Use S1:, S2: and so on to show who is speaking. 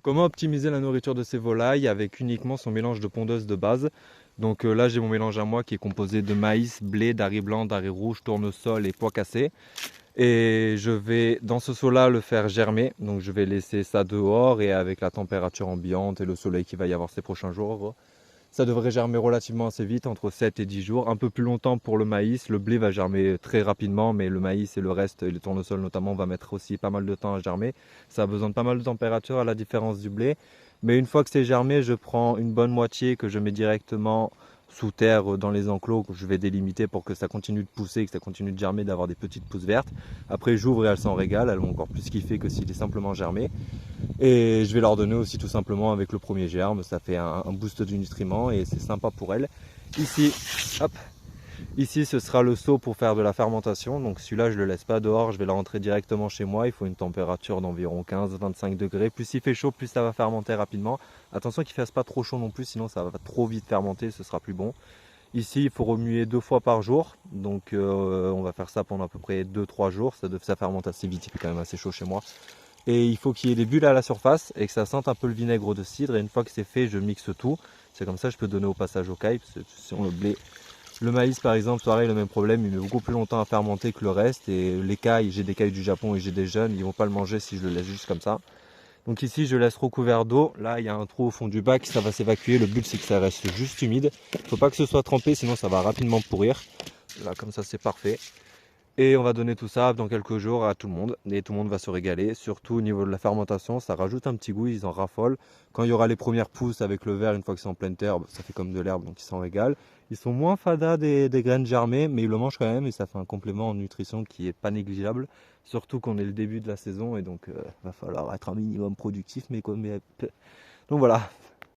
S1: Comment optimiser la nourriture de ces volailles avec uniquement son mélange de pondeuse de base? Donc là j'ai mon mélange à moi qui est composé de maïs, blé, d'hariz blanc, d'hariz rouge, tournesol et pois cassés. Et je vais dans ce seau-là le faire germer. Donc je vais laisser ça dehors et avec la température ambiante et le soleil qu'il va y avoir ces prochains jours, ça devrait germer relativement assez vite, entre 7 et 10 jours. Un peu plus longtemps pour le maïs. Le blé va germer très rapidement, mais le maïs et le reste, et le tournesol notamment, va mettre aussi pas mal de temps à germer. Ça a besoin de pas mal de température à la différence du blé. Mais une fois que c'est germé, je prends une bonne moitié que je mets directement sous terre dans les enclos que je vais délimiter pour que ça continue de pousser, que ça continue de germer, d'avoir des petites pousses vertes. Après j'ouvre et elles s'en régalent, elles vont encore plus kiffer que s'il est simplement germé. Et je vais leur donner aussi tout simplement avec le premier germe, ça fait un boost du nutriment et c'est sympa pour elles. Ici, hop, ici ce sera le seau pour faire de la fermentation, donc celui-là je ne le laisse pas dehors, je vais le rentrer directement chez moi, il faut une température d'environ 15-25 degrés, plus il fait chaud, plus ça va fermenter rapidement. Attention qu'il ne fasse pas trop chaud non plus, sinon ça va trop vite fermenter, ce sera plus bon. Ici il faut remuer 2 fois par jour, donc on va faire ça pendant à peu près 2-3 jours, ça fermente assez vite, il fait quand même assez chaud chez moi. Et il faut qu'il y ait des bulles à la surface et que ça sente un peu le vinaigre de cidre. Et une fois que c'est fait, je mixe tout. C'est comme ça que je peux donner au passage au caille. Sur le blé, le maïs par exemple, pareil, le même problème. Il met beaucoup plus longtemps à fermenter que le reste. Et les cailles, j'ai des cailles du Japon et j'ai des jeunes, ils vont pas le manger si je le laisse juste comme ça. Donc ici, je laisse recouvert d'eau. Là, il y a un trou au fond du bac, ça va s'évacuer. Le but, c'est que ça reste juste humide. Il ne faut pas que ce soit trempé, sinon ça va rapidement pourrir. Là, comme ça, c'est parfait. Et on va donner tout ça dans quelques jours à tout le monde. Et tout le monde va se régaler. Surtout au niveau de la fermentation, ça rajoute un petit goût, ils en raffolent. Quand il y aura les premières pousses avec le verre, une fois que c'est en pleine terre, ça fait comme de l'herbe, donc ils s'en régalent. Ils sont moins fadas des graines germées, mais ils le mangent quand même et ça fait un complément en nutrition qui est pas négligeable. Surtout qu'on est le début de la saison et donc va falloir être un minimum productif. Donc voilà,